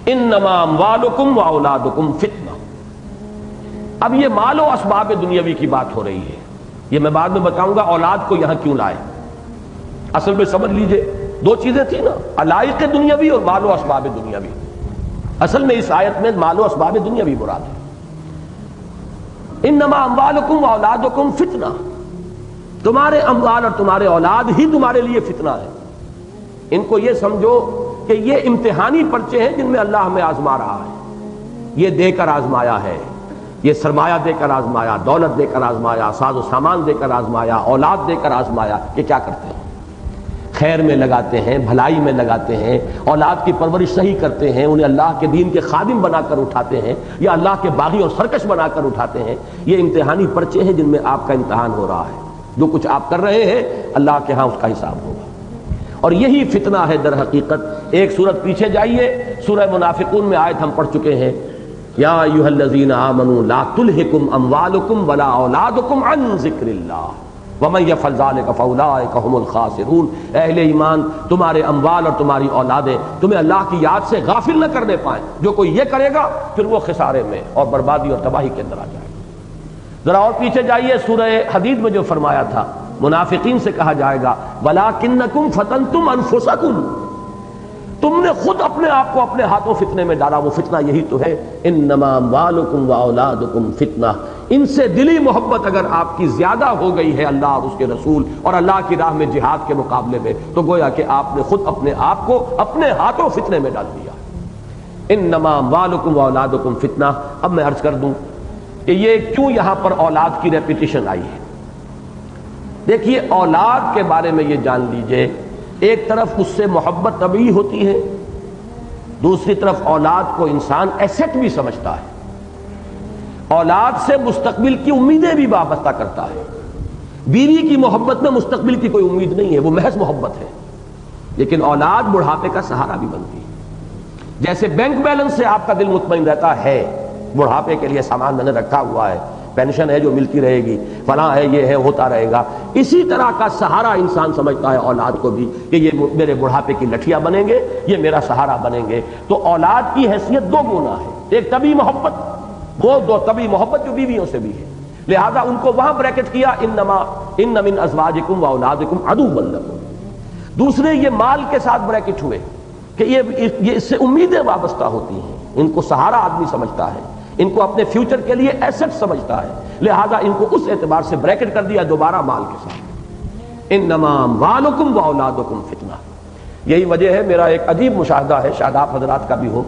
انما اموالکم واولادکم فتنہ. اب یہ مال و اسباب دنیاوی کی بات ہو رہی ہے، یہ میں بعد میں بتاؤں گا اولاد کو یہاں کیوں لائے. اصل میں سمجھ لیجئے دو چیزیں تھیں نا، علائق دنیاوی اور مال و اسباب دنیاوی. اصل میں اس آیت میں مال و اسباب دنیاوی مراد ہے. انما اموالکم واولادکم فتنہ، تمہارے اموال اور تمہارے اولاد ہی تمہارے لیے فتنہ ہے. ان کو یہ سمجھو کہ یہ امتحانی پرچے ہیں جن میں اللہ ہمیں آزما رہا ہے. یہ دے کر آزمایا ہے، یہ سرمایہ دے کر آزمایا، دولت دے کر آزمایا، ساز و سامان دے کر آزمایا، اولاد دے کر آزمایا. کہ کیا کرتے ہیں؟ خیر میں لگاتے ہیں، بھلائی میں لگاتے ہیں، اولاد کی پرورش صحیح کرتے ہیں، انہیں اللہ کے دین کے خادم بنا کر اٹھاتے ہیں یا اللہ کے باغی اور سرکش بنا کر اٹھاتے ہیں. یہ امتحانی پرچے ہیں جن میں آپ کا امتحان ہو رہا ہے. جو کچھ آپ کر رہے ہیں اللہ کے ہاں اس کا حساب ہوگا. اور یہی فتنہ ہے در حقیقت. ایک سورت پیچھے جائیے، سورہ منافقون میں آیت ہم پڑھ چکے ہیں، یا ایھا الذین آمنوا لا تلھکم اموالکم ولا اولادکم عن ذکر اللہ ومن یفعل ذلک فاولئک هم الخاسرون. اہل ایمان، تمہارے اموال اور تمہاری اولادیں تمہیں اللہ کی یاد سے غافل نہ کرنے پائیں. جو کوئی یہ کرے گا پھر وہ خسارے میں اور بربادی اور تباہی کے اندر آ جائے گا. ذرا اور پیچھے جائیے، سورہ حدید میں جو فرمایا تھا منافقین سے کہا جائے گا وَلَٰكِنَّكُمْ فَتَنْتُمْ أَنفُسَكُمْ، تم نے خود اپنے آپ کو اپنے ہاتھوں فتنے میں ڈالا. وہ فتنہ یہی تو ہے. انما اموالکم واولادکم فتنہ. ان سے دلی محبت اگر آپ کی زیادہ ہو گئی ہے اللہ اور اس کے رسول اور اللہ کی راہ میں جہاد کے مقابلے میں، تو گویا کہ آپ نے خود اپنے آپ کو اپنے ہاتھوں فتنے میں ڈال دیا. انما اموالکم واولادکم فتنہ. اب میں عرض کر دوں کہ یہ کیوں یہاں پر اولاد کی ریپیٹیشن آئی ہے. دیکھیے اولاد کے بارے میں یہ جان لیجئے، ایک طرف اس سے محبت طبعی ہوتی ہے، دوسری طرف اولاد کو انسان ایسٹ بھی سمجھتا ہے. اولاد سے مستقبل کی امیدیں بھی وابستہ کرتا ہے. بیوی کی محبت میں مستقبل کی کوئی امید نہیں ہے، وہ محض محبت ہے. لیکن اولاد بڑھاپے کا سہارا بھی بنتی ہے. جیسے بینک بیلنس سے آپ کا دل مطمئن رہتا ہے، بڑھاپے کے لیے سامان میں نے رکھا ہوا ہے، پینشن ہے جو ملتی رہے گی، فلاں ہے، یہ ہے، ہوتا رہے گا. اسی طرح کا سہارا انسان سمجھتا ہے اولاد کو بھی کہ یہ میرے بڑھاپے کی لٹھیاں بنیں گے، یہ میرا سہارا بنیں گے. تو اولاد کی حیثیت دو گنا ہے. ایک طبی محبت، وہ دو طبی محبت جو بیویوں سے بھی ہے، لہذا ان کو وہاں بریکٹ کیا ان من ازواجکم واولادکم عدوا لکم. دوسرے یہ مال کے ساتھ بریکٹ ہوئے کہ یہ اس سے امیدیں وابستہ ہوتی ہیں. ان کو سہارا آدمی سمجھتا ہے، ان کو اپنے فیوچر کے لیے ایسٹ سمجھتا ہے، لہذا ان کو اس اعتبار سے بریکٹ کر دیا دوبارہ مال کے ساتھ. انما اموالکم واولادکم فتنہ. یہی وجہ ہے، میرا ایک عجیب مشاہدہ ہے، شاید آپ حضرات کا بھی ہو،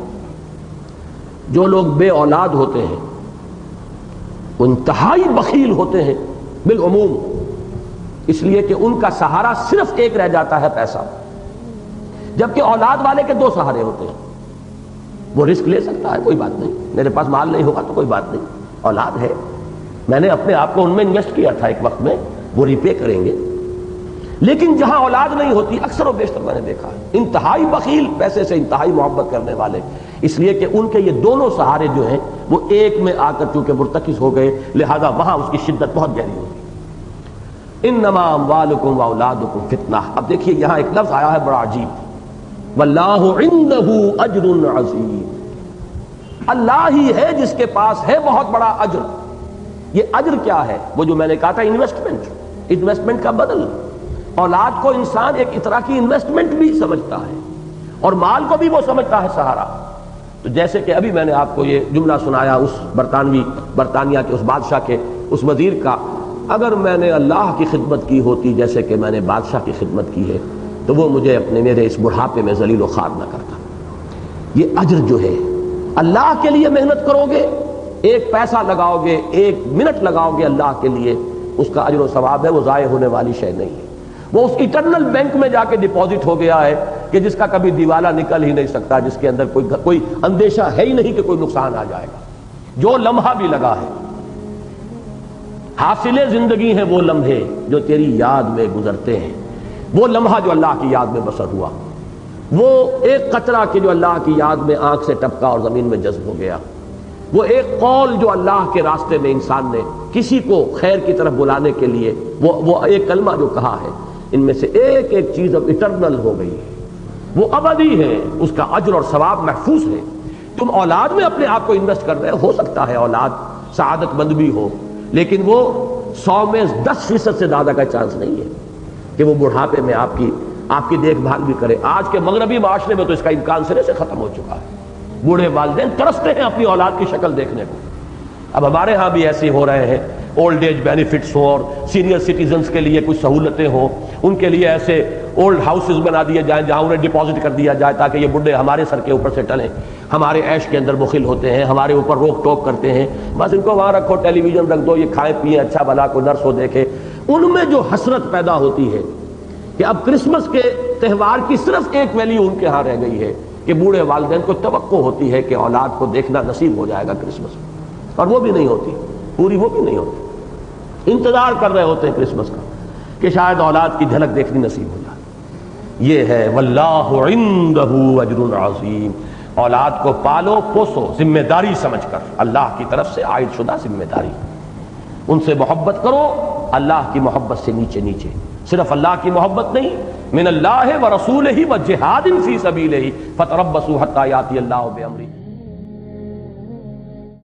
جو لوگ بے اولاد ہوتے ہیں وہ انتہائی بخیل ہوتے ہیں بالعموم، اس لیے کہ ان کا سہارا صرف ایک رہ جاتا ہے پیسہ، جبکہ اولاد والے کے دو سہارے ہوتے ہیں. وہ رسک لے سکتا ہے، کوئی بات نہیں، میرے پاس مال نہیں ہوگا تو کوئی بات نہیں، اولاد ہے، میں نے اپنے آپ کو ان میں انویسٹ کیا تھا ایک وقت میں، وہ ریپے کریں گے. لیکن جہاں اولاد نہیں ہوتی اکثر و بیشتر میں نے دیکھا ہے انتہائی بخیل، پیسے سے انتہائی محبت کرنے والے، اس لیے کہ ان کے یہ دونوں سہارے جو ہیں وہ ایک میں آ کر چونکہ مرتکز ہو گئے، لہذا وہاں اس کی شدت بہت گہری ہوگی. انما اموالکم واولادکم فتنہ. اب دیکھیے یہاں ایک لفظ آیا ہے بڑا عجیب، واللہ عندہ اجر عظیم. اللہ ہی ہے جس کے پاس ہے بہت بڑا اجر. یہ اجر کیا ہے؟ وہ جو میں نے کہا تھا انویسٹمنٹ کا بدل. اولاد کو انسان ایک طرح کی انویسٹمنٹ بھی سمجھتا ہے اور مال کو بھی وہ سمجھتا ہے سہارا. تو جیسے کہ ابھی میں نے آپ کو یہ جملہ سنایا اس برطانیہ کے اس بادشاہ کے اس وزیر کا، اگر میں نے اللہ کی خدمت کی ہوتی جیسے کہ میں نے بادشاہ کی خدمت کی ہے تو وہ مجھے میرے اس بڑھاپے میں ذلیل و خوار نہ کرتا. یہ اجر جو ہے، اللہ کے لیے محنت کرو گے، ایک پیسہ لگاؤ گے، ایک منٹ لگاؤ گے اللہ کے لیے، اس کا اجر و ثواب ہے، وہ ضائع ہونے والی شے نہیں ہے. وہ اس ایٹرنل بینک میں جا کے ڈپازٹ ہو گیا ہے کہ جس کا کبھی دیوالا نکل ہی نہیں سکتا، جس کے اندر کوئی اندیشہ ہے ہی نہیں کہ کوئی نقصان آ جائے گا. جو لمحہ بھی لگا ہے، حاصل زندگی ہیں وہ لمحے جو تیری یاد میں گزرتے ہیں. وہ لمحہ جو اللہ کی یاد میں بسر ہوا، وہ ایک قطرہ کہ جو اللہ کی یاد میں آنکھ سے ٹپکا اور زمین میں جذب ہو گیا، وہ ایک قول جو اللہ کے راستے میں انسان نے کسی کو خیر کی طرف بلانے کے لیے وہ ایک کلمہ جو کہا ہے، ان میں سے ایک ایک چیز اب اٹرنل ہو گئی ہے، وہ ابدی ہے، اس کا اجر اور ثواب محفوظ ہے. تم اولاد میں اپنے آپ کو انویسٹ کر رہے ہو سکتا ہے اولاد سعادت مند بھی ہو، لیکن وہ 100 میں 10% سے زیادہ کا چانس نہیں ہے کہ وہ بڑھاپے میں آپ کی دیکھ بھال بھی کرے۔ آج کے مغربی معاشرے میں تو اس کا امکان سرے سے ختم ہو چکا ہے۔ بوڑھے والدین ترستے ہیں اپنی اولاد کی شکل دیکھنے کو۔ اب ہمارے ہاں بھی ایسے ہو رہے ہیں، اولڈ ایج بینیفٹس ہوں اور سینئر سٹیزنز کے لیے کچھ سہولتیں ہوں، ان کے لیے ایسے اولڈ ہاؤسز بنا دیے جائیں جہاں انہیں ڈپازٹ کر دیا جائے تاکہ یہ بڈھے ہمارے سر کے اوپر سے ٹلیں، ہمارے عیش کے اندر مخل ہوتے ہیں، ہمارے اوپر روک ٹوک کرتے ہیں، بس ان کو وہاں رکھو، ٹیلی ویژن رکھ دو، یہ کھائیں پیئیں، اچھا بھلا کوئی نرس ہو دیکھے۔ ان میں جو حسرت پیدا ہوتی ہے کہ اب کرسمس کے تہوار کی صرف ایک ویلیو ان کے ہاں رہ گئی ہے کہ بوڑھے والدین کو توقع ہوتی ہے کہ اولاد کو دیکھنا نصیب ہو جائے گا کرسمس میں، اور وہ بھی نہیں ہوتی، پوری وہ بھی نہیں ہوتی۔ انتظار کر رہے ہوتے ہیں کرسمس کا کہ شاید اولاد کی جھلک دیکھنی نصیب ہو جائے۔ یہ ہے واللہ عندہ اجر عظیم۔ اولاد کو پالو پوسو ذمہ داری سمجھ کر، اللہ کی طرف سے عائد شدہ ذمہ داری، ان سے محبت کرو اللہ کی محبت سے نیچے نیچے، صرف اللہ کی محبت نہیں، من اللہ ورسولہ وجہاد فی سبیلہ فتربصوا حتی یاتی اللہ بامرہ۔